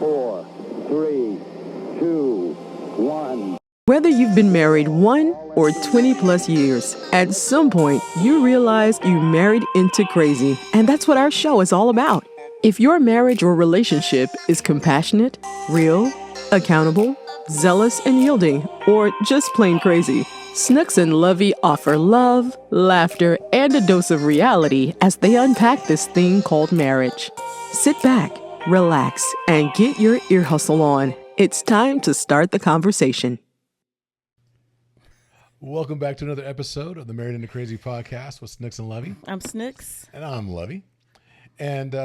4, 3, 2, 1. Whether you've been married 1 or 20 plus years, at some point you realize you married into crazy. And that's what our show is all about. If your marriage or relationship is compassionate, real, accountable, zealous and yielding, or just plain crazy, Snooks and Lovey offer love, laughter, and a dose of reality as they unpack this thing called marriage. Sit back, relax, and get your ear hustle on. It's time to start the conversation. Welcome back to another episode of the Married into Crazy podcast with Snooks and Lovey. I'm Snooks. And I'm Lovey. And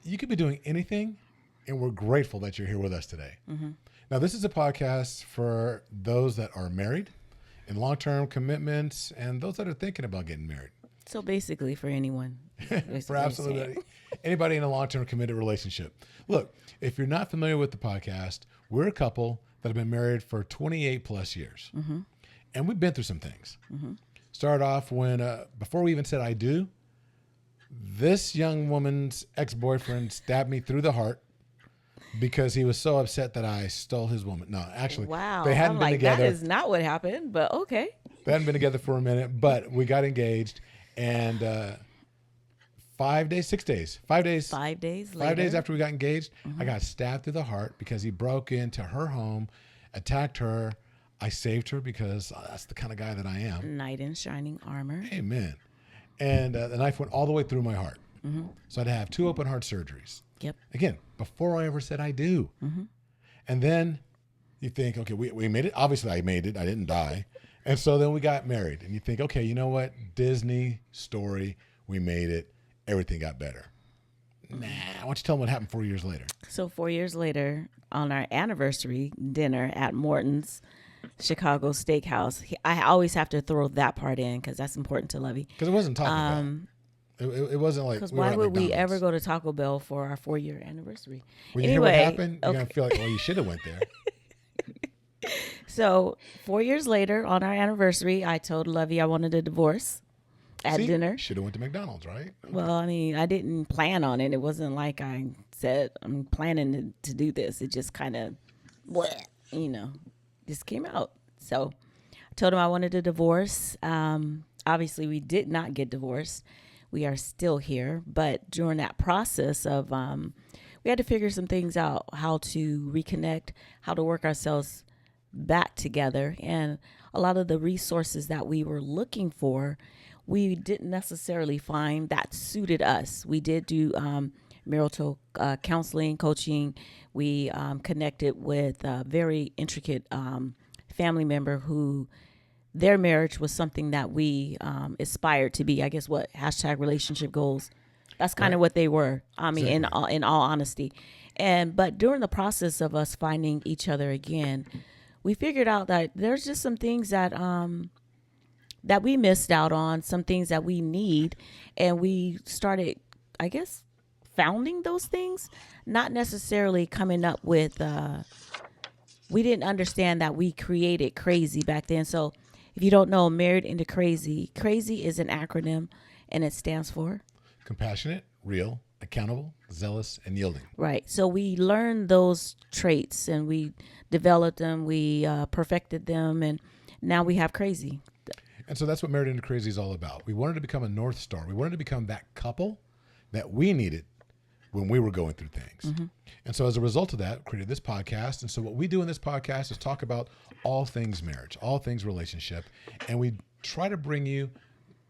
you could be doing anything, and we're grateful that you're here with us today. Mm-hmm. Now, this is a podcast for those that are married, in long-term commitments, and those that are thinking about getting married. So basically for anyone. For absolutely anybody in a long-term committed relationship. Look, if you're not familiar with the podcast, we're a couple that have been married for 28 plus years. Mm-hmm. And we've been through some things. Mm-hmm. Started off when, before we even said I do, this young woman's ex-boyfriend stabbed me through the heart because he was so upset that I stole his woman. No, actually, they hadn't been together. That is not what happened, but okay. They hadn't been together for a minute, but we got engaged. And 5 days after we got engaged, mm-hmm. I got stabbed through the heart because he broke into her home, attacked her. I saved her because that's the kind of guy that I am. Knight in shining armor. Amen. And the knife went all the way through my heart. Mm-hmm. So I had to have 2 open heart surgeries. Yep. Again, before I ever said I do. Mm-hmm. And then you think, okay, we made it. Obviously, I made it. I didn't die. And so then we got married. And you think, okay, you know what? Disney story. We made it. Everything got better. Nah, why don't you tell them what happened 4 years later? So 4 years later, on our anniversary dinner at Morton's Chicago Steakhouse, I always have to throw that part in because that's important to Lovey. Because it wasn't Taco Bell. It wasn't like, because why would we ever go to Taco Bell for our 4-year anniversary? When you hear what happened, you're going to feel like, well, you should have went there. So 4 years later, on our anniversary, I told Lovey I wanted a divorce at dinner. Should have went to McDonald's, right? Well, I mean, I didn't plan on it. It wasn't like I said, I'm planning to do this. It just kind of, just came out. So I told him I wanted a divorce. Obviously, we did not get divorced. We are still here. But during that process of, we had to figure some things out, how to reconnect, how to work ourselves back together. And a lot of the resources that we were looking for, we didn't necessarily find that suited us. We did do marital counseling, coaching. We connected with a very intricate family member who their marriage was something that we aspired to be. I guess what #relationship goals. That's kind of what they were. I mean, exactly. in all honesty. But during the process of us finding each other again, we figured out that there's just some things that that we missed out on, some things that we need, and we started, I guess, founding those things, not necessarily coming up with, we didn't understand that we created crazy back then. So if you don't know, Married into Crazy, crazy is an acronym, and it stands for? Compassionate, real, accountable, zealous, and yielding. Right. So we learned those traits, and we developed them, we perfected them, and now we have crazy. And so that's what Married into Crazy is all about. We wanted to become a North Star. We wanted to become that couple that we needed when we were going through things. Mm-hmm. And so as a result of that, created this podcast. And so what we do in this podcast is talk about all things marriage, all things relationship. And we try to bring you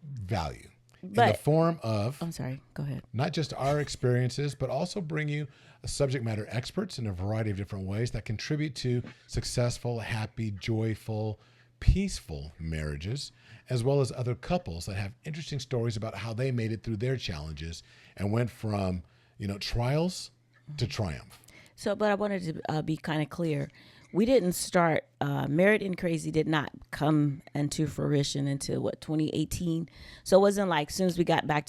value in the form of, I'm sorry, go ahead. Not just our experiences, but also bring you subject matter experts in a variety of different ways that contribute to successful, happy, joyful, peaceful marriages, as well as other couples that have interesting stories about how they made it through their challenges and went from, trials to triumph. So, but I wanted to be kind of clear. We didn't start, Married and Crazy did not come into fruition until 2018. So it wasn't like as soon as we got back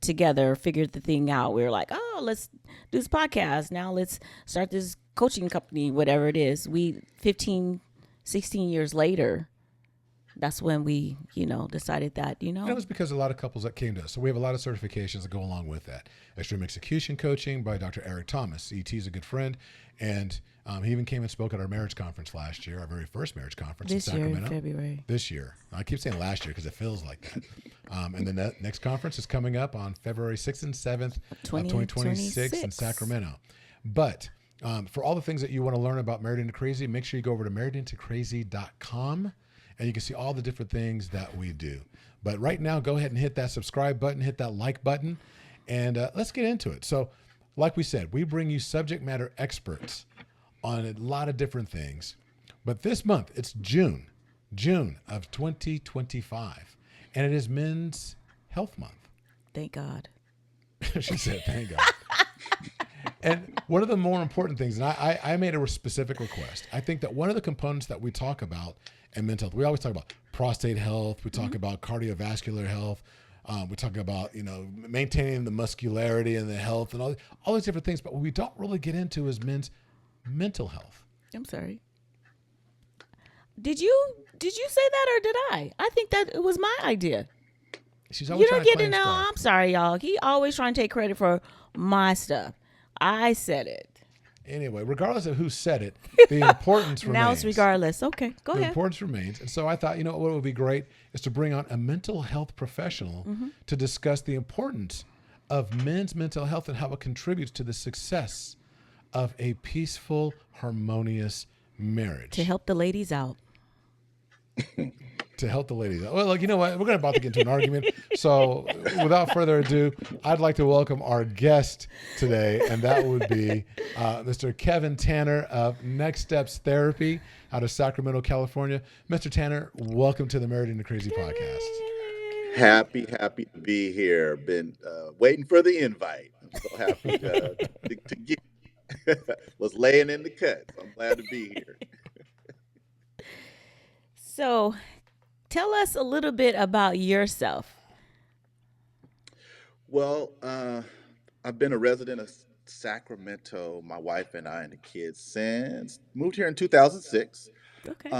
together, figured the thing out, we were like, oh, let's do this podcast. Now let's start this coaching company, whatever it is. 16 years later, that's when we, decided that, And it was because a lot of couples that came to us. So we have a lot of certifications that go along with that. Extreme Execution Coaching by Dr. Eric Thomas. ET is a good friend. And he even came and spoke at our marriage conference last year, our very first marriage conference in Sacramento. This year in February. This year. I keep saying last year because it feels like that. And the next conference is coming up on February 6th and 7th of 2026 in Sacramento. But for all the things that you want to learn about Married Into Crazy, make sure you go over to marriedintocrazy.com. And you can see all the different things that we do. But right now, go ahead and hit that subscribe button, hit that like button, and let's get into it. So like we said, we bring you subject matter experts on a lot of different things. But this month, it's June of 2025, and it is Men's Health Month. Thank God. She said, thank God. And one of the more important things, and I made a specific request. I think that one of the components that we talk about in mental health, we always talk about prostate health. We talk about cardiovascular health. We talk about, maintaining the muscularity and the health and all these different things. But what we don't really get into is men's mental health. I'm sorry. Did you say that or did I? I think that it was my idea. She's always trying to claim stuff. I'm sorry, y'all. He always trying to take credit for my stuff. I said it. Anyway, regardless of who said it, the importance remains. Now it's regardless. Okay, go ahead. The importance remains. And so I thought, what would be great is to bring on a mental health professional to discuss the importance of men's mental health and how it contributes to the success of a peaceful, harmonious marriage. To help the ladies out. To help the ladies out. Well, look, you know what? We're about to get into an argument. So without further ado, I'd like to welcome our guest today, and that would be Mr. Kevin Tanner of Next Steps Therapy out of Sacramento, California. Mr. Tanner, welcome to the Married Into Crazy podcast. Happy to be here. Been waiting for the invite. I'm so happy to get. Was laying in the cut. So I'm glad to be here. So, tell us a little bit about yourself. Well, I've been a resident of Sacramento, my wife and I and the kids, since moved here in 2006. Okay.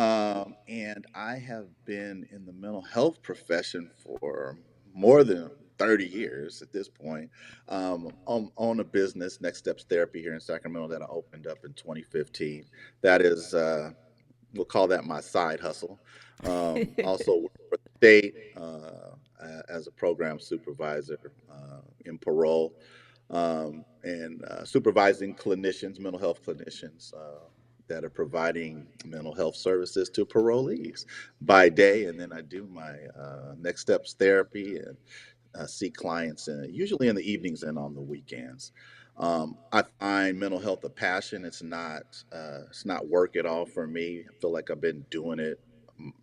And I have been in the mental health profession for more than 30 years at this point. Own a business, Next Steps Therapy here in Sacramento that I opened up in 2015. That is, we'll call that my side hustle. Also work for the state as a program supervisor in parole and supervising clinicians, mental health clinicians that are providing mental health services to parolees by day. And then I do my Next Steps Therapy and see clients usually in the evenings and on the weekends. I find mental health a passion. It's not work at all for me. I feel like I've been doing it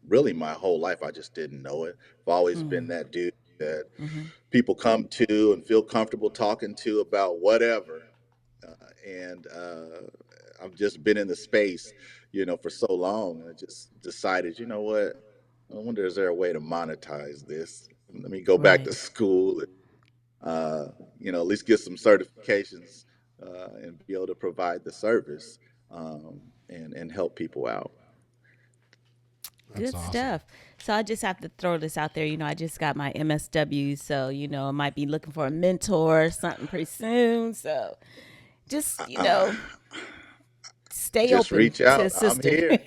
really my whole life. I just didn't know it. I've always been that dude that people come to and feel comfortable talking to about whatever. And I've just been in the space, for so long. And I just decided, what? I wonder, is there a way to monetize this? Let me go back to school and, at least get some certifications and be able to provide the service and help people out. Good stuff. So I just have to throw this out there. I just got my MSW, so, I might be looking for a mentor or something pretty soon. So just, stay just open. Reach out. To sister. I'm here.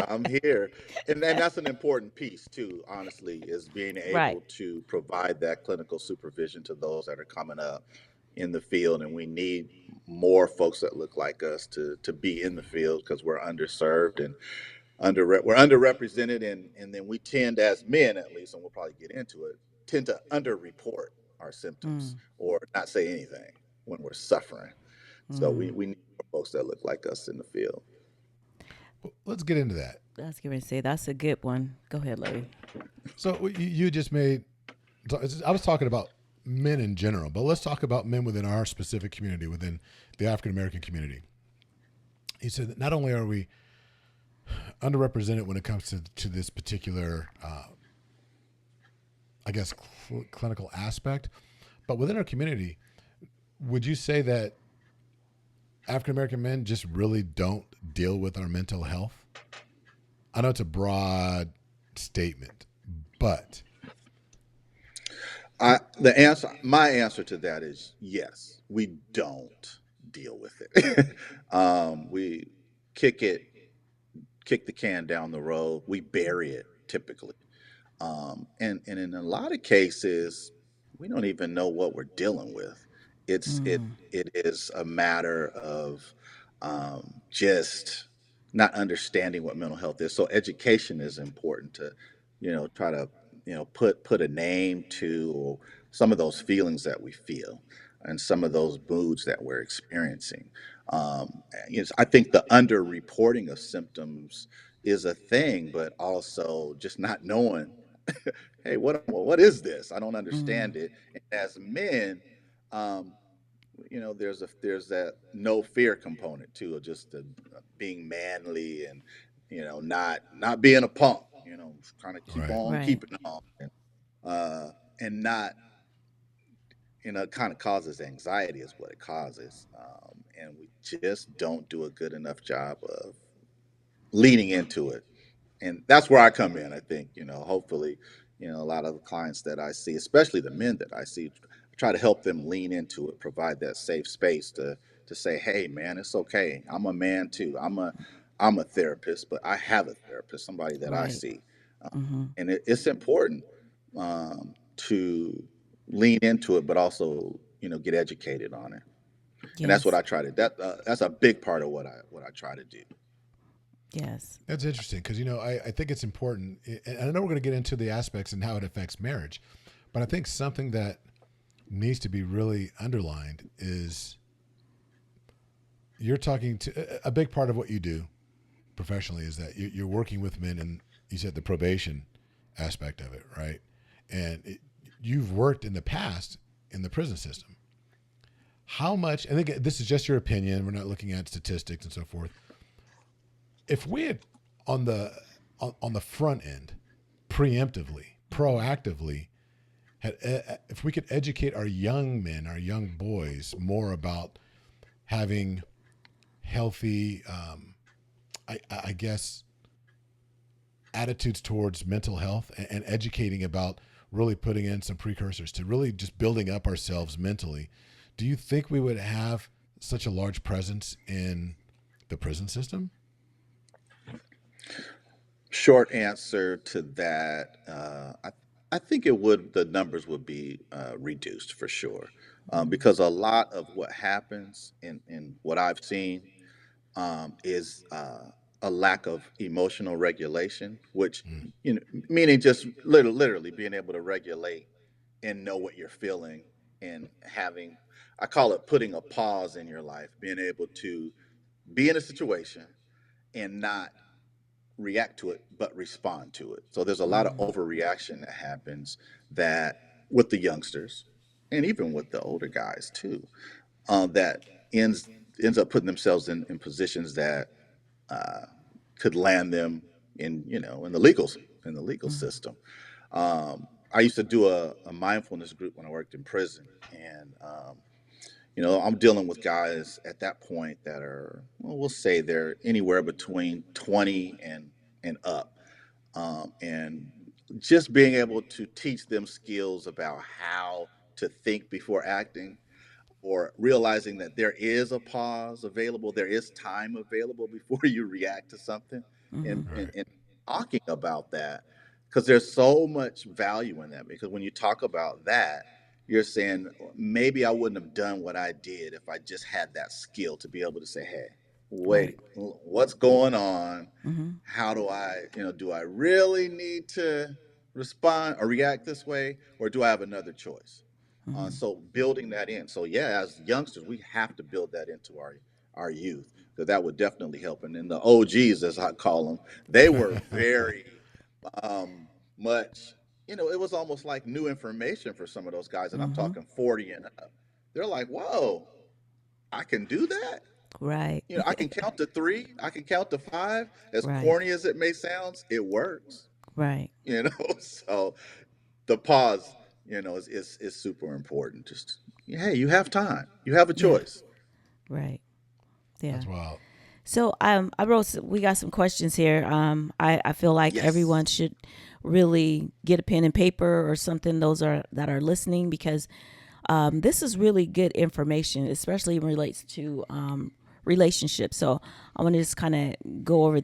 I'm here. And that's an important piece too, honestly, is being able to provide that clinical supervision to those that are coming up in the field. And we need more folks that look like us to be in the field because we're underserved and we're underrepresented. And then we tend, as men at least, and we'll probably get into it, tend to underreport our symptoms or not say anything when we're suffering. So we need folks that look like us in the field. Let's get into that. I was going to say, that's a good one. Go ahead, Larry. So you just made, I was talking about men in general, but let's talk about men within our specific community, within the African-American community. He said that not only are we underrepresented when it comes to this particular, clinical aspect, but within our community, would you say that African-American men just really don't deal with our mental health? I know it's a broad statement, but My answer to that is yes. We don't deal with it. We kick it, kick the can down the road. We bury it typically. And in a lot of cases, we don't even know what we're dealing with. It is a matter of just not understanding what mental health is. So education is important to, try to, put a name to some of those feelings that we feel and some of those moods that we're experiencing. I think the underreporting of symptoms is a thing, but also just not knowing, hey, what is this? I don't understand it. And as men, um, there's that no fear component too, of just being manly and not being a punk. Kind of keep right. on Right. keeping on, uh, and not kind of causes anxiety is what it causes, and we just don't do a good enough job of leaning into it. And that's where I come in. I think, hopefully, a lot of the clients that I see, especially the men that I see, try to help them lean into it, provide that safe space to say, hey man, it's okay. I'm a man too. I'm a therapist, but I have a therapist, somebody that I Right. see. Mm-hmm. And it's important to lean into it, but also, get educated on it. And that's what Yes. I try to, that's a big part of what I try to do. Yes. That's interesting because I think it's important, and I know we're going to get into the aspects and how it affects marriage, but I think something that needs to be really underlined is you're talking to a big part of what you do professionally is that you're working with men, and you said the probation aspect of it, right? And you've worked in the past in the prison system. How much? I think this is just your opinion. We're not looking at statistics and so forth. If we had on the on the front end, preemptively, proactively, if we could educate our young men, our young boys, more about having healthy, I guess, attitudes towards mental health, and educating about really putting in some precursors to really just building up ourselves mentally, do you think we would have such a large presence in the prison system? Short answer to that, I think the numbers would be reduced for sure, because a lot of what happens in what I've seen is a lack of emotional regulation, which, Mm, meaning just literally being able to regulate and know what you're feeling, and having, I call it putting a pause in your life, being able to be in a situation and not react to it, but respond to it. So there's a lot of overreaction that happens, that with the youngsters and even with the older guys too, that ends up putting themselves in positions that uh, could land them in the legal system. I used to do a mindfulness group when I worked in prison, and I'm dealing with guys at that point that are, well, we'll say they're anywhere between 20 and up, and just being able to teach them skills about how to think before acting, or realizing that there is a pause available, there is time available before you react to something, Mm-hmm. and and, right. and talking about that, because there's so much value in that. Because when you talk about that, you're saying maybe I wouldn't have done what I did if I just had that skill to be able to say, hey, Right. wait, what's going on? Mm-hmm. How do I really need to respond or react this way, or do I have another choice? Mm-hmm. So building that in. So yeah, as youngsters, we have to build that into our youth, because that would definitely help. And then the OGs, as I call them, they were very much, it was almost like new information for some of those guys. And I'm Mm-hmm. talking 40 and up. They're like, whoa, I can do that. Right. I can count to three. I can count to five. As Right. corny as it may sound, it works. Right. So the pause, is super important. Just, hey, you have time. You have a Yeah. choice. Right. Yeah. That's wild. So I wrote. We got some questions here. I feel like Yes. everyone should really get a pen and paper or something. Those are that are listening because this is really good information, especially when it relates to relationships. So I want to just kind of go over,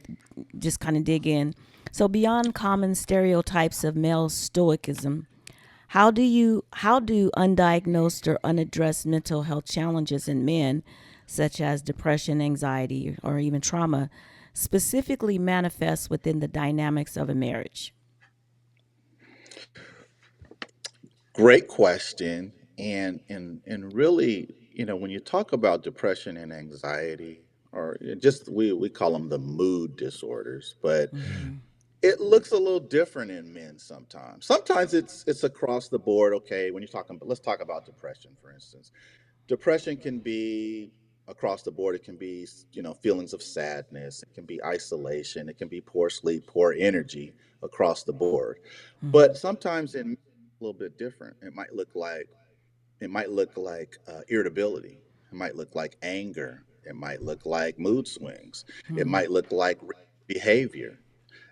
just kind of dig in. So beyond common stereotypes of male stoicism, how do undiagnosed or unaddressed mental health challenges in men, such as depression, anxiety, or even trauma, specifically manifest within the dynamics of a marriage? Great question. And really, when you talk about depression and anxiety, or just we call them the mood disorders, but Mm-hmm. it looks a little different in men sometimes. Sometimes it's across the board. Okay, when you're talking, let's talk about depression, for instance. Depression can be across the board. It can be, feelings of sadness. It can be isolation. It can be poor sleep, poor energy across the board. But Mm-hmm. sometimes in a little bit different. It might look like irritability. It might look like anger. It might look like mood swings. It Mm-hmm. might look like behavior.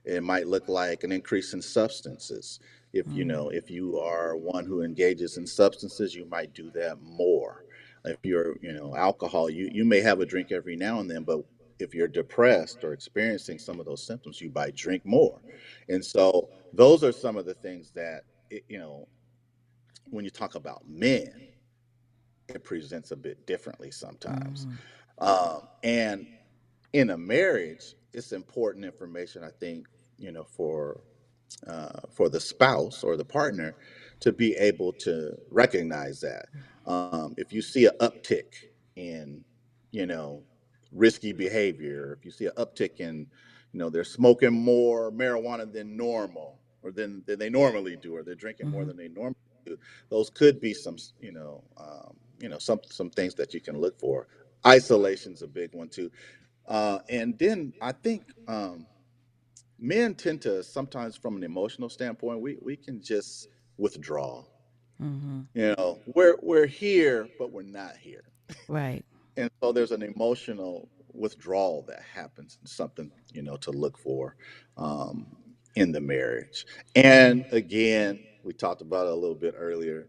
It might look like an increase in substances. If you are one who engages in substances, you might do that more. If you're, alcohol, you may have a drink every now and then, but if you're depressed or experiencing some of those symptoms, you might drink more. And so those are some of the things that, when you talk about men, it presents a bit differently sometimes. Mm-hmm. And in a marriage, it's important information, I think, for the spouse or the partner to be able to recognize that. If you see an uptick in, you know, risky behavior, if you see an uptick in, they're smoking more marijuana than normal or than they normally do, or they're drinking more Mm-hmm. than they normally do, those could be some, some things that you can look for. Isolation's a big one too. And then I think men tend to sometimes, from an emotional standpoint, we can just withdraw. Mm-hmm. We're here, but we're not here, Right. and so there's an emotional withdrawal that happens, and something to look for um, in the marriage. Mm-hmm. And again, we talked about it a little bit earlier.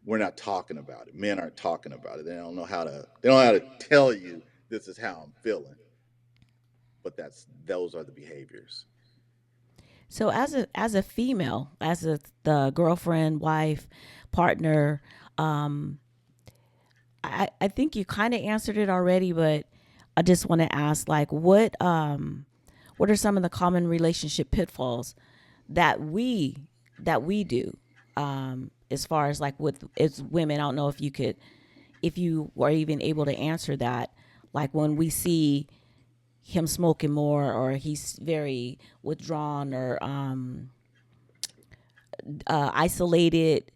We're not talking about it. Men aren't talking about it. They don't know how to. They don't know how to tell you this is how I'm feeling. But those are the behaviors. So as a female, as the girlfriend, wife, partner, um, I think you kind of answered it already, but I just want to ask, like, what are some of the common relationship pitfalls that we do, as far as like with as women? I don't know if you could, if you were even able to answer that, like when we see him smoking more or he's very withdrawn or isolated.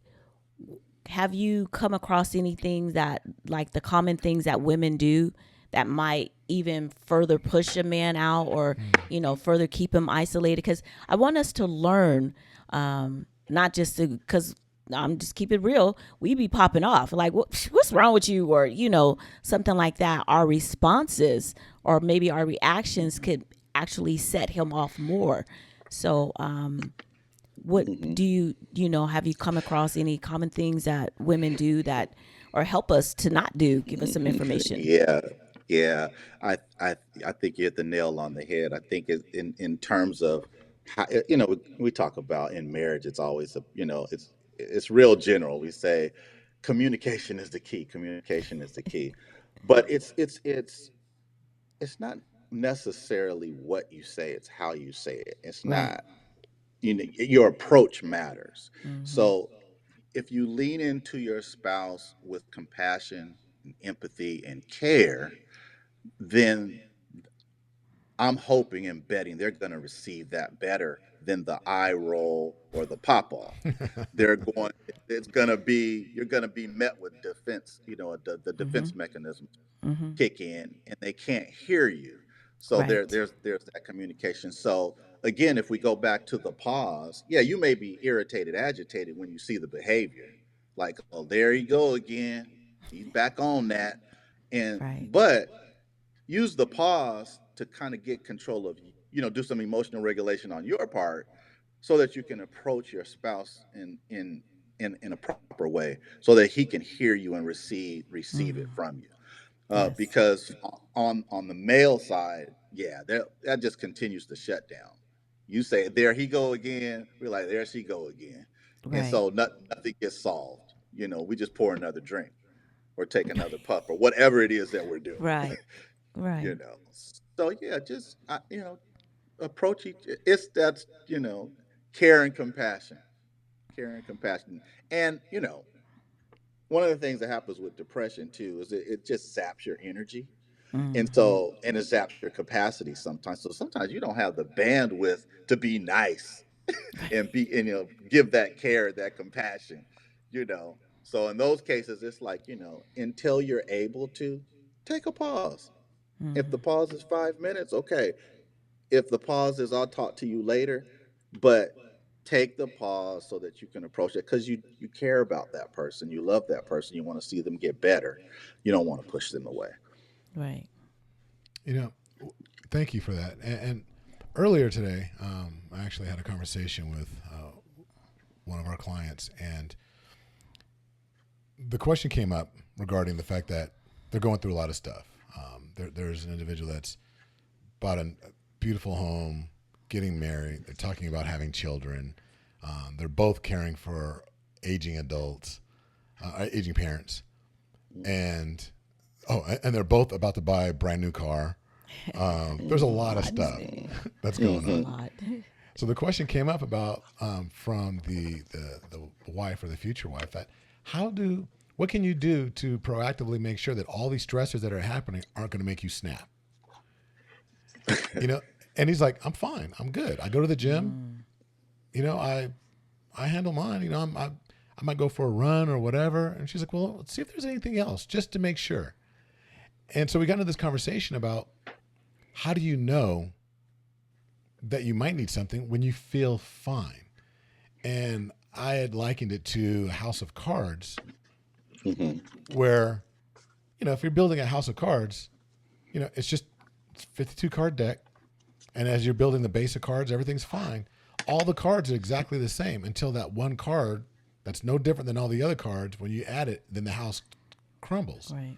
Have you come across anything that, like the common things that women do that might even further push a man out or, further keep him isolated? Because I want us to learn, not just to, because I'm just keep it real. We be popping off like, what's wrong with you? Or, something like that. Our responses or maybe our reactions could actually set him off more. So, what Mm-hmm. do have you come across any common things that women do that or help us to not do? Give us some information. Yeah, yeah. I I I think you hit the nail on the head. I think in terms of how, we talk about in marriage, it's always it's real general. We say communication is the key. Communication is the key, but it's not necessarily what you say. It's how you say it. It's Right. not. Your approach matters. Mm-hmm. So if you lean into your spouse with compassion and empathy and care, then I'm hoping and betting they're going to receive that better than the eye roll or the pop off. They're going, it's going to be, you're going to be met with defense, the Mm-hmm. defense mechanisms Mm-hmm. kick in and they can't hear you. So Right. there's that communication. So again, if we go back to the pause, yeah, you may be irritated, agitated when you see the behavior. Like, oh, there you go again. He's back on that. And Right. but use the pause to kind of get control of, do some emotional regulation on your part so that you can approach your spouse in a proper way so that he can hear you and receive it from you. Yes. Because on the male side, yeah, that just continues to shut down. You say, there he go again. We're like, there she go again. And Right. so nothing gets solved. We just pour another drink or take another puff or whatever it is that we're doing. Right. you Right. know. So yeah, just approach each. It's that's care and compassion, care and compassion, and one of the things that happens with depression too is it just saps your energy, and Mm-hmm. it zaps your capacity sometimes. So sometimes you don't have the bandwidth to be nice and give that care, that compassion, you know. So in those cases, it's like until you're able to take a pause. If the Mm-hmm. pause is 5 minutes, okay. If the pause is, I'll talk to you later, but take the pause so that you can approach it because you care about that person, you love that person, you want to see them get better, you don't want to push them away. Right. You know, thank you for that. And earlier today, I actually had a conversation with one of our clients, and the question came up regarding the fact that they're going through a lot of stuff. There's an individual that's bought a beautiful home, getting married. They're talking about having children. They're both caring for aging adults, aging parents, and and they're both about to buy a brand new car. There's a lot of stuff that's going It's a on. lot. So the question came up about from the wife or the future wife that what can you do to proactively make sure that all these stressors that are happening aren't going to make you snap? You know, and he's like, I'm fine, I'm good. I go to the gym. Mm. I handle mine. I might go for a run or whatever. And she's like, well, let's see if there's anything else just to make sure. And so we got into this conversation about how do you know that you might need something when you feel fine? And I had likened it to a house of cards Hmm. where, if you're building a house of cards, it's just 52 card deck. And as you're building the base of cards, everything's fine. All the cards are exactly the same until that one card that's no different than all the other cards. When you add it, then the house crumbles. Right.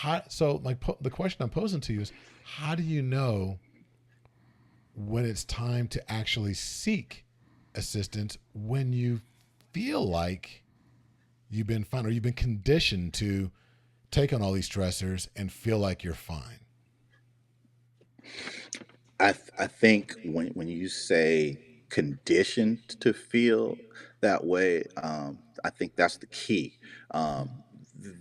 The question I'm posing to you is, how do you know when it's time to actually seek assistance when you feel like you've been fine or you've been conditioned to take on all these stressors and feel like you're fine? I think when you say conditioned to feel that way, I think that's the key. Th-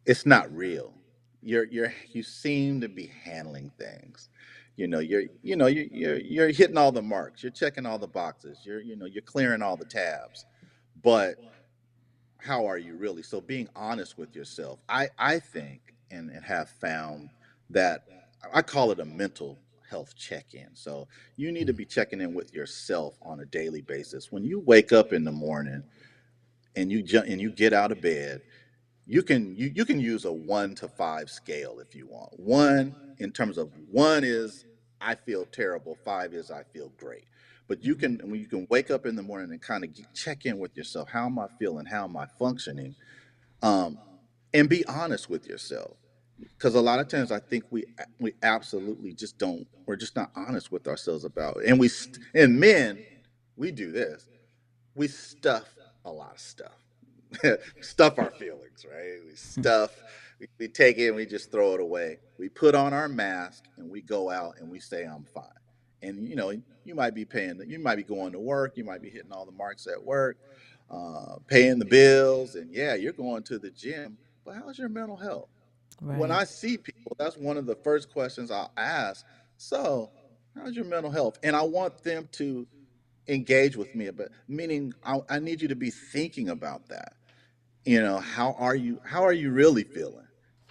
it's not real. You seem to be handling things. You're hitting all the marks. You're checking all the boxes. You're clearing all the tabs. But how are you really? So being honest with yourself, I think and have found that I call it a mental health check-in. So you need to be checking in with yourself on a daily basis. When you wake up in the morning and you get out of bed, you can use a 1 to 5 scale if you want. One, in terms of, one is I feel terrible, five is I feel great. But when you can wake up in the morning and kind of check in with yourself, how am I feeling? How am I functioning? Um, and be honest with yourself, because a lot of times I think we absolutely just don't. We're just not honest with ourselves about it. And men, we do this. We stuff a lot of stuff. Stuff our feelings, right? We take it and we just throw it away. We put on our mask and we go out and we say, I'm fine. And you might be going to work, you might be hitting all the marks at work, paying the bills, and yeah, you're going to the gym. But how's your mental health? When Right. I see people, that's one of the first questions I'll ask. So, how's your mental health? And I want them to engage with me, but meaning I need you to be thinking about that. How are you really feeling?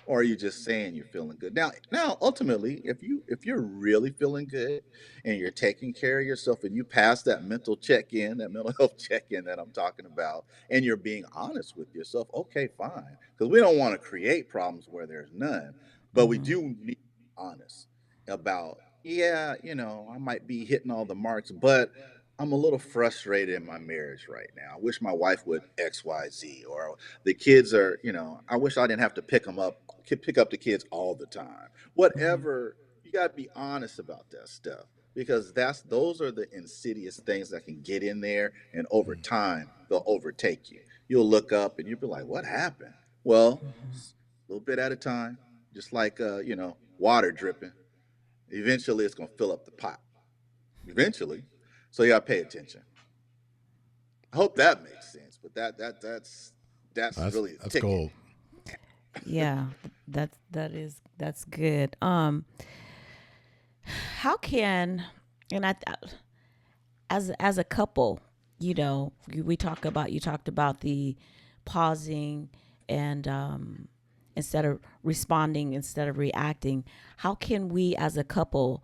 Or are you just saying you're feeling good? Now ultimately, if you're really feeling good and you're taking care of yourself and you pass that mental check-in, that mental health check-in that I'm talking about, and you're being honest with yourself, okay, fine. Because we don't want to create problems where there's none. but we do need to be honest about, yeah, I might be hitting all the marks, but I'm a little frustrated in my marriage right now. I wish my wife would XYZ, or the kids are, I wish I didn't have to pick up the kids all the time. Whatever, you got to be honest about that stuff, because those are the insidious things that can get in there, and over time they'll overtake you. You'll look up and you'll be like, what happened? Well, a little bit at a time, just like water dripping. Eventually, it's gonna fill up the pot. Eventually, so you gotta pay attention. I hope that makes sense. But that's That's really a that's ticket. gold. Yeah, that's good. How can, and as a couple, we talk about, you talked about the pausing and instead of responding, instead of reacting. How can we as a couple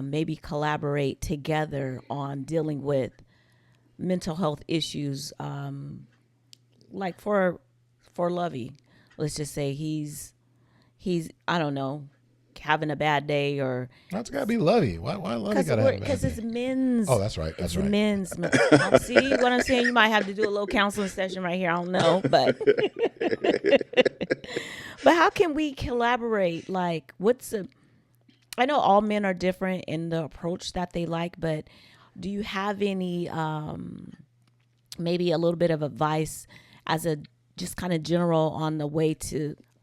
maybe collaborate together on dealing with mental health issues, like for Lovey, let's just say he's I don't know, having a bad day, or That's gotta be Lovey. Why Lovey because gotta have a bad because it's day? men's. Oh, that's right. It's That's right. men's. See what I'm saying? You might have to do a little counseling session right here. I don't know, but but how can we collaborate? Like, I know all men are different in the approach that they like, but do you have any maybe a little bit of advice as a just kind of general on the way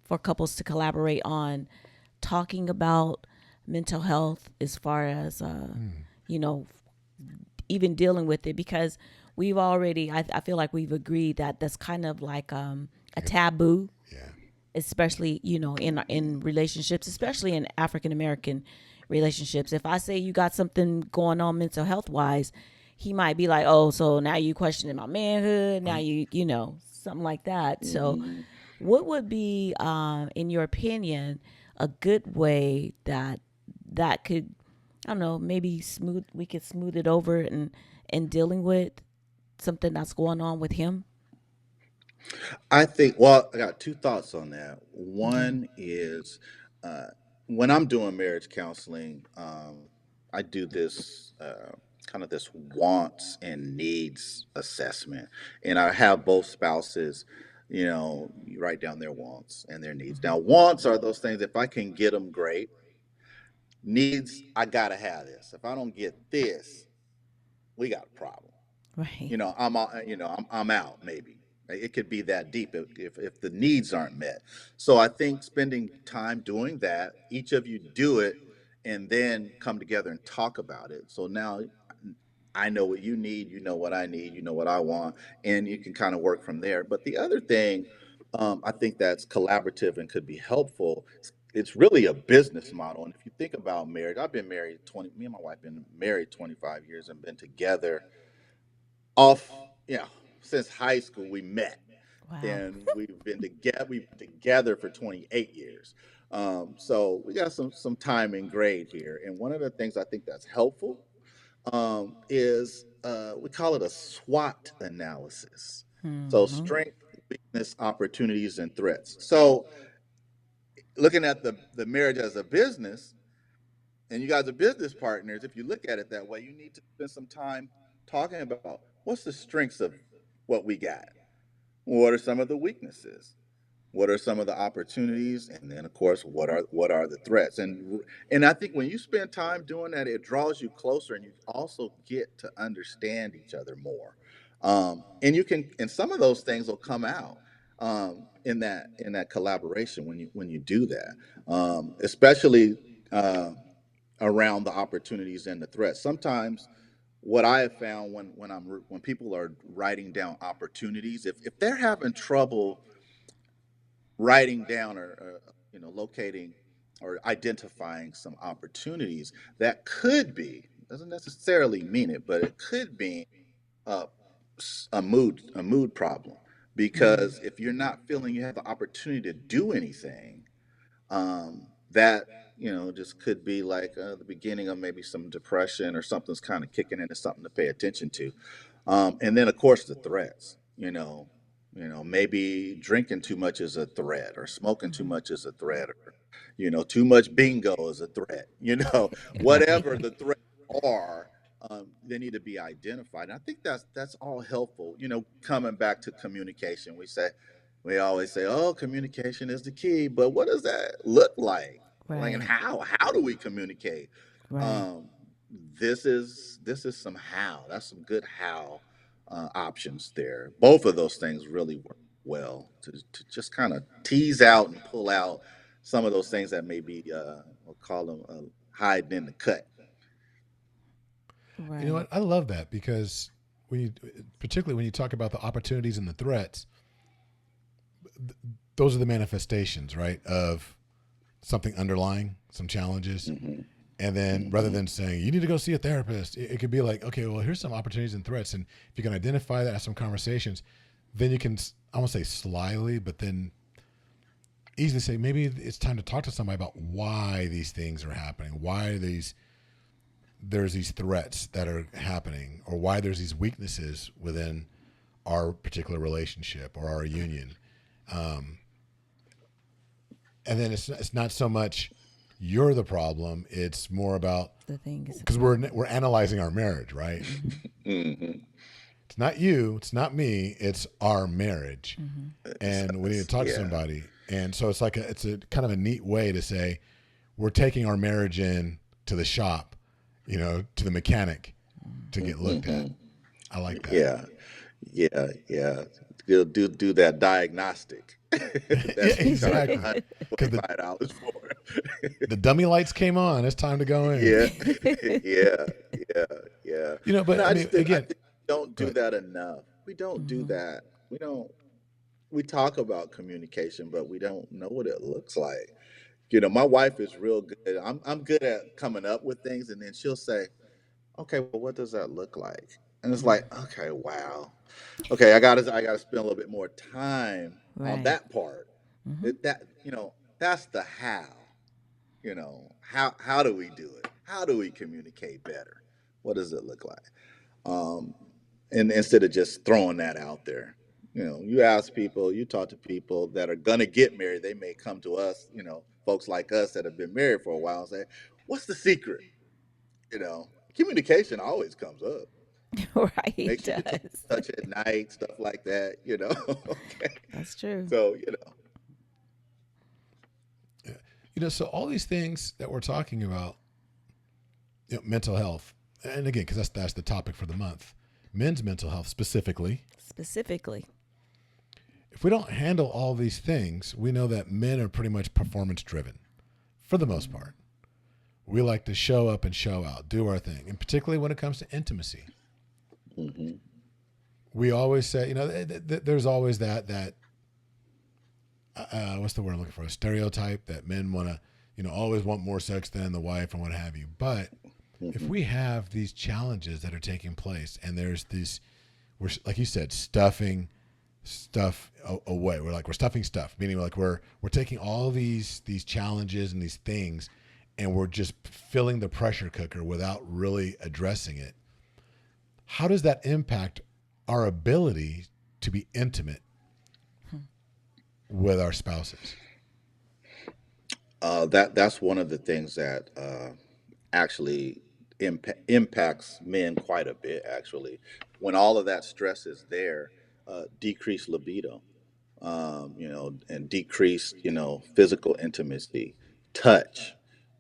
for couples to collaborate on talking about mental health, as far as you know even dealing with it? Because we've already, I feel like we've agreed that that's kind of like a taboo, Yeah. especially in relationships, especially in African American relationships. If I say you got something going on mental health wise, he might be like, oh, so now you questioning my manhood, now something like that. So what would be, in your opinion, a good way that could, I don't know, maybe we could smooth it over and dealing with something that's going on with him? I think, well, I got two thoughts on that. Okay. One is, uh, when I'm doing marriage counseling, I do this kind of this wants and needs assessment. And I have both spouses, you write down their wants and their needs. Now, wants are those things, if I can get them, great. Needs, I got to have this. If I don't get this, we got a problem. Right. I'm out. Maybe it could be that deep if the needs aren't met. So I think spending time doing that, each of you do it, and then come together and talk about it. So now I know what you need, you know what I need, you know what I want, and you can kind of work from there. But the other thing, I think that's collaborative and could be helpful. It's really a business model. And if you think about marriage, I've been married 20, me and my wife been married 25 years and been together off, you know, since high school we met, Wow. and we've been together for 28 years. So we got some time in grade here. And one of the things I think that's helpful, is, we call it a SWOT analysis. So strength, weakness, opportunities, and threats. So looking at the marriage as a business, and you guys are business partners, if you look at it that way, you need to spend some time talking about what's the strengths of what we got. What are some of the weaknesses? What are some of the opportunities? And then, of course, what are the threats? And I think when you spend time doing that, it draws you closer, and you also get to understand each other more. And some of those things will come out, in that collaboration when you do that, especially. Around the opportunities and the threats. Sometimes what I have found when people are writing down opportunities, if they're having trouble writing down, or locating or identifying some opportunities, that could be, doesn't necessarily mean it, but it could be a, a mood problem, because if you're not feeling you have the opportunity to do anything, that just could be like, the beginning of maybe some depression, or something's kind of kicking into something to pay attention to. And then, of course, the threats. Maybe drinking too much is a threat, or smoking too much is a threat, Too much bingo is a threat. Whatever the threats are, they need to be identified. And I think that's all helpful. Coming back to communication, we always say, "Oh, communication is the key," but what does that look like? Like, and Right. how do we communicate? Right. Um, this is some how. That's some good how options there. Both of those things really work well to just kind of tease out and pull out some of those things that may be, we'll call them, hiding in the cut. You know Right. what? I love that because particularly when you talk about the opportunities and the threats, those are the manifestations, right, of something underlying, some challenges. Hmm. And then rather Hmm. than saying, you need to go see a therapist, it could be like, okay, well, here's some opportunities and threats. And if you can identify that, have some conversations, then you can, I won't say slyly, but then easily say, maybe it's time to talk to somebody about why these things are happening, why there's these threats that are happening, or why there's these weaknesses within our particular relationship or our union. Um, and then it's not so much you're the problem. It's more about The thing is a because problem. we're analyzing our marriage, right? Mm-hmm. Hmm. It's not you, it's not me, it's our marriage, Mm-hmm. It's and we need to us. talk to Yeah. somebody. And so it's a kind of a neat way to say we're taking our marriage in to the shop, to the mechanic to get looked at. Hmm. I like that. Yeah. Yeah. Yeah. Do that diagnostic Yeah, that we charge exactly. Because $125 for. the dummy lights came on. It's time to go in. Yeah. Yeah. Yeah. Yeah. But No, I I mean, just think I again, think we don't go do ahead. that enough. We don't do Mm-hmm. that. We talk about communication, but we don't know what it looks like. My wife is real good. I'm good at coming up with things, and then she'll say, "Okay, well, what does that look like?" And it's like, "Okay, wow. Okay, I gotta spend a little bit more time on Right. that part. Mm-hmm. That's the how. How do we do it? How do we communicate better? What does it look like?" Um, and instead of just throwing that out there, you ask people, you talk to people that are gonna get married. They may come to us, folks like us that have been married for a while, and say, "What's the secret?" You know, Communication always comes up. Right. Make It sure you does. touch at night, stuff like that. Okay. That's true. So Yeah. So all these things that we're talking about, mental health, and again, because that's the topic for the month, men's mental health specifically. Specifically. If we don't handle all these things, we know that men are pretty much performance driven for the most part. We like to show up and show out, do our thing, and particularly when it comes to intimacy. hmm We always say, there's always that what's the word I'm looking for? A stereotype that men want to, always want more sex than the wife and what have you. But if hmm we have these challenges that are taking place, and there's these, we're like you said, stuffing stuff away. We're stuffing stuff, meaning like we're taking all these challenges and these things, and we're just filling the pressure cooker without really addressing it. How does that impact our ability to be intimate with our spouses? that's one of the things that actually impacts men quite a bit. Actually, when all of that stress is there, decreased libido, and decreased, physical intimacy, touch.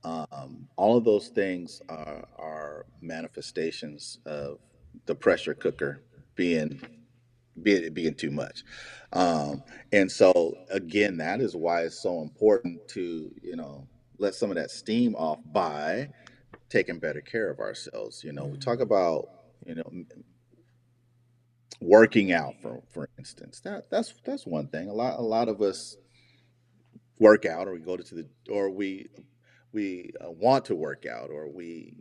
All of those things are manifestations of the pressure cooker being being too much. Um, and so again, that is why it's so important to, let some of that steam off by taking better care of ourselves. We talk about, you know, working out for instance. That's one thing. A lot of us work out, or we go to the or we want to work out, or we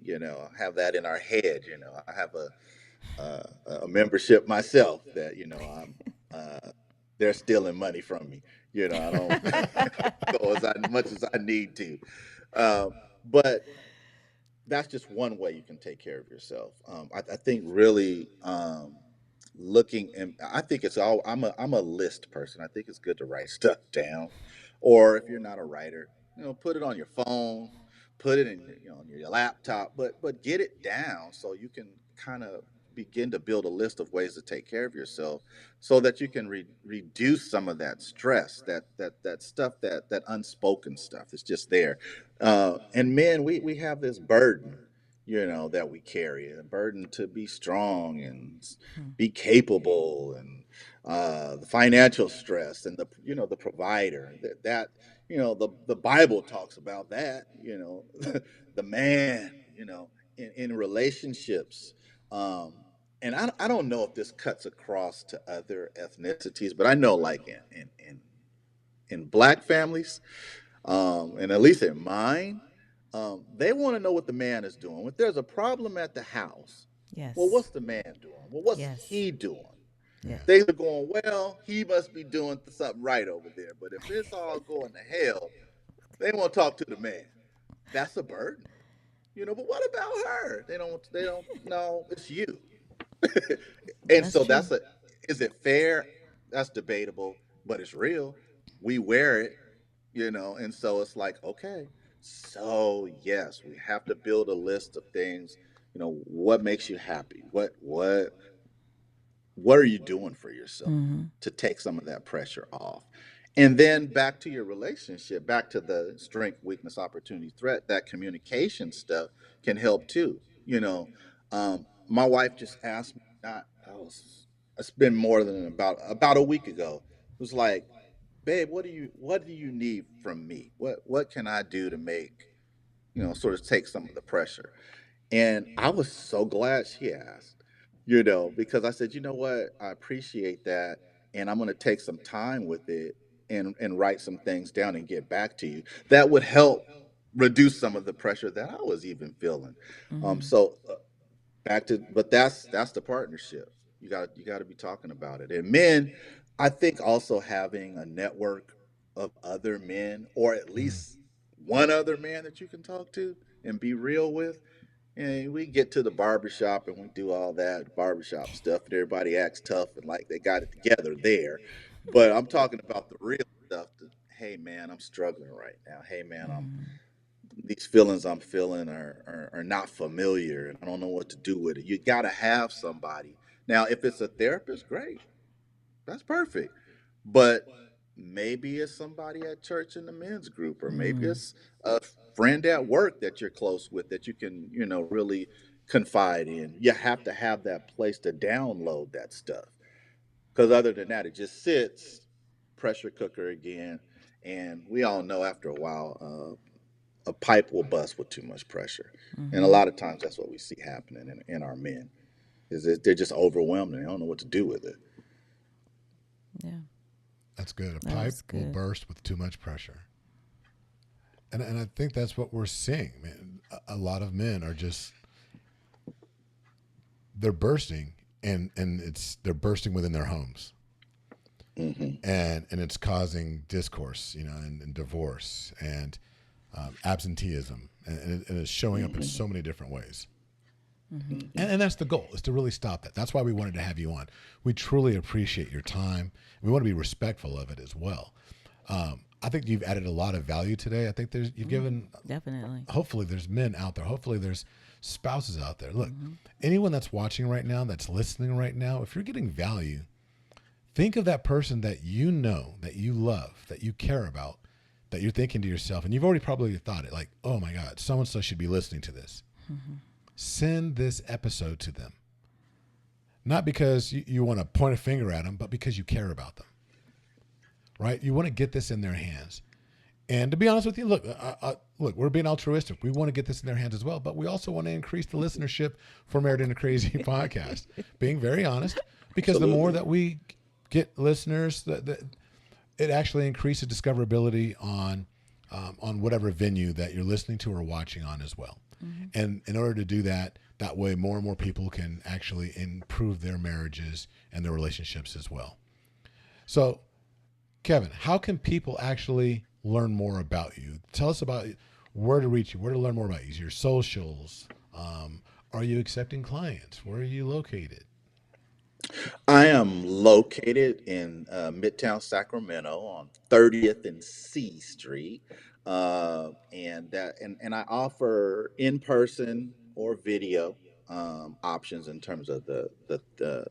have that in our head. I have a membership myself that I'm they're stealing money from me. I don't go as much as I need to. But that's just one way you can take care of yourself. I think really, looking, and I think it's all. I'm a list person. I think it's good to write stuff down, or if you're not a writer. Put it on your phone, put it in on your laptop, but get it down so you can kind of begin to build a list of ways to take care of yourself, so that you can reduce some of that stress, that stuff, that unspoken stuff that's just there. And men, we have this burden, that we carry, a burden to be strong and be capable, and the financial stress, and the provider, the Bible talks about that, the man, in relationships. Um, and I don't know if this cuts across to other ethnicities, but I know, like, in black families, and at least in mine, they want to know what the man is doing. If there's a problem at the house, well, Yes. what's the man doing? Well, what's Yes. he doing? Yeah. Yeah. Things are going well. He must be doing something right over there. But if it's all going to hell, they won't talk to the man. That's a burden, But what about her? They don't. They don't. No, it's you. And That's so true. that's a. Is it fair? That's debatable, but it's real. We wear it, and so it's like, okay, so yes, we have to build a list of things. What makes you happy? What are you doing for yourself Mm-hmm. to take some of that pressure off? And then back to your relationship, back to the strength, weakness, opportunity, threat, that communication stuff can help too. My wife just asked me, not, it's been more than about a week ago. It was like, babe, what do you need from me? What can I do to make, sort of take some of the pressure? And I was so glad she asked, because I said, you know what, I appreciate that. And I'm going to take some time with it, and write some things down and get back to you. That would help reduce some of the pressure that I was even feeling. Mm-hmm. So back to, but that's the partnership. You got to be talking about it. And men, I think also having a network of other men, or at Mm. least one other man that you can talk to and be real with. And we get to the barbershop and we do all that barbershop stuff, and everybody acts tough and like they got it together there. But I'm talking about the real stuff. Hey man, I'm struggling right now. Hey man, Mm-hmm. these feelings I'm feeling are not familiar, and I don't know what to do with it. You got to have somebody. Now, if it's a therapist, great. That's perfect. But maybe it's somebody at church in the men's group, or maybe Mm-hmm. it's a friend at work that you're close with, that you can, really confide in. You have to have that place to download that stuff. Because other than that, it just sits, pressure cooker again. And we all know after a while, a pipe will bust with too much pressure. And a Mm-hmm. lot of times that's what we see happening in our men, is that they're just overwhelmed and they don't know what to do with it. Yeah. That's good. A That pipe was will good. burst with too much pressure. And I think that's what we're seeing, man. A lot of men are just, they're bursting, and they're bursting within their homes. Hmm. And it's causing discourse, and divorce, and absenteeism, and it's showing up in Hmm. so many different ways. Mm-hmm. And that's the goal, is to really stop that. That's why we wanted to have you on. We truly appreciate your time. We want to be respectful of it as well. I think you've added a lot of value today. I think you've given, Definitely. hopefully there's men out there. Hopefully there's spouses out there. Look, Mm-hmm. anyone that's watching right now, that's listening right now, if you're getting value, think of that person that you know, that you love, that you care about, that you're thinking to yourself, and you've already probably thought it, like, oh my God, so-and-so should be listening to this. Mm-hmm. Send this episode to them. Not because you want to point a finger at them, but because you care about them, right? You want to get this in their hands. And to be honest with you, look, we're being altruistic. We want to get this in their hands as well, but we also want to increase the listenership for Married into Crazy podcast. Being very honest, because the more Absolutely. that we get listeners, it actually increases discoverability on whatever venue that you're listening to or watching on as well. Mm-hmm. And in order to do that, that way more and more people can actually improve their marriages and their relationships as well. So, Kevin, how can people actually learn more about you? Tell us about where to reach you, where to learn more about you, your socials. Are you accepting clients? Where are you located? I am located in Midtown Sacramento on 30th and C Street. And I offer in person or video options in terms of the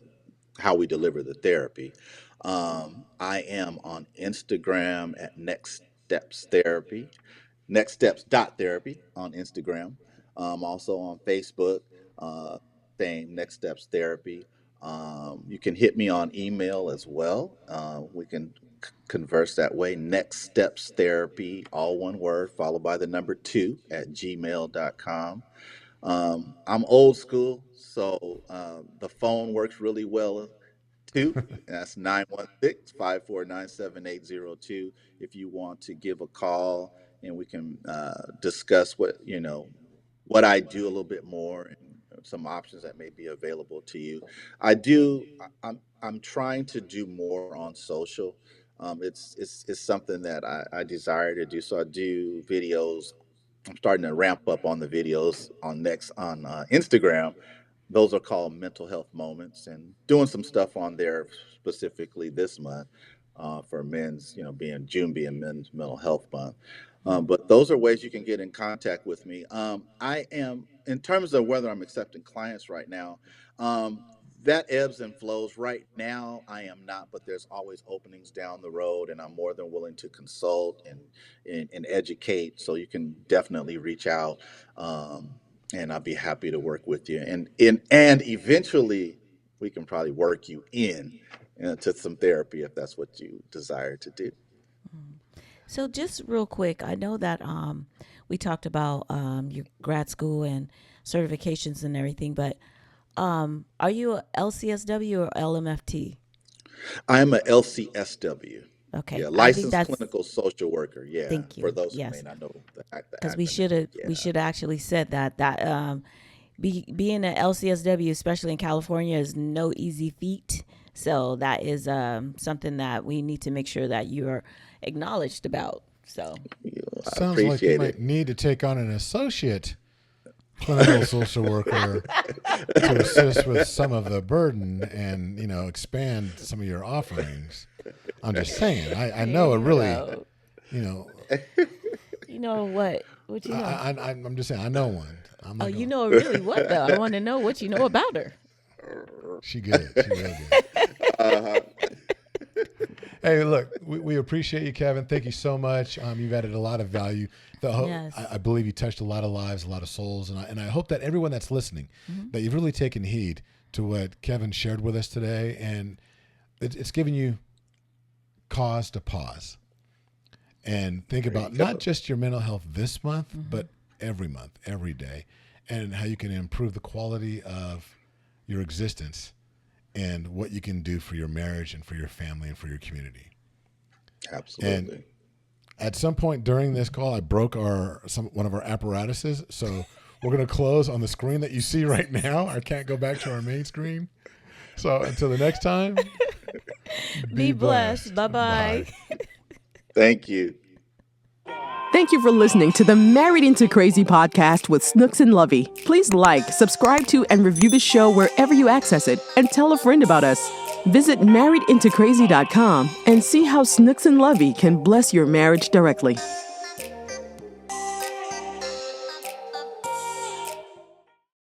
how we deliver the therapy. I am on Instagram at Next Steps Therapy, nextsteps.therapy on Instagram. Also on Facebook, uh, same Next Steps Therapy. You can hit me on email as well. We can converse that way. Next Steps Therapy, all one word, followed by the number 2 at gmail.com. I'm old school, so the phone works really well too. That's 916-549-7802 if you want to give a call and we can discuss what I do a little bit more and some options that may be available to you. I'm trying to do more on social. It's something that I desire to do. So I do videos. I'm starting to ramp up on the videos on Instagram. Those are called mental health moments, and doing some stuff on there specifically this month for men's, being June being Men's Mental Health Month. But those are ways you can get in contact with me. I am, in terms of whether I'm accepting clients right now, that ebbs and flows. Right now, I am not, but there's always openings down the road, and I'm more than willing to consult and educate. So you can definitely reach out, and I'll be happy to work with you. And eventually, we can probably work you in to some therapy if that's what you desire to do. So just real quick, I know that we talked about your grad school and certifications and everything, but are you a LCSW or LMFT? I'm a LCSW. Okay, Yeah, I think licensed that's. clinical social worker. Yeah, Thank you. for those who may Yes, not know the because we acronym. should have actually said that being an LCSW, especially in California, is no easy feat. So that is something that we need to make sure that you are acknowledged about. So Yeah, I Sounds like you appreciate might it. need to take on an associate clinical social worker to assist with some of the burden and, expand some of your offerings. I'm just saying. I know it really, know, you know, you know what you know. I'm just saying I know one. I'm Oh, not you going. know really what though? I want to know what you know about her. She good. She real good. Uh-huh. Hey, look, we appreciate you, Kevin. Thank you so much. You've added a lot of value. Yes. I believe you touched a lot of lives, a lot of souls, and I hope that everyone that's listening, that you've really taken heed to what Kevin shared with us today, and it's given you cause to pause and think about not just your mental health this month, but every month, every day, and how you can improve the quality of your existence and what you can do for your marriage and for your family and for your community. Absolutely. And at some point during this call, I broke one of our apparatuses, so we're going to close on the screen that you see right now. I can't go back to our main screen. So until the next time, Be blessed. Bye-bye. Bye. Thank you. Thank you for listening to the Married Into Crazy podcast with Snooks and Lovey. Please like, subscribe to, and review the show wherever you access it, and tell a friend about us. Visit marriedintocrazy.com and see how Snooks and Lovey can bless your marriage directly.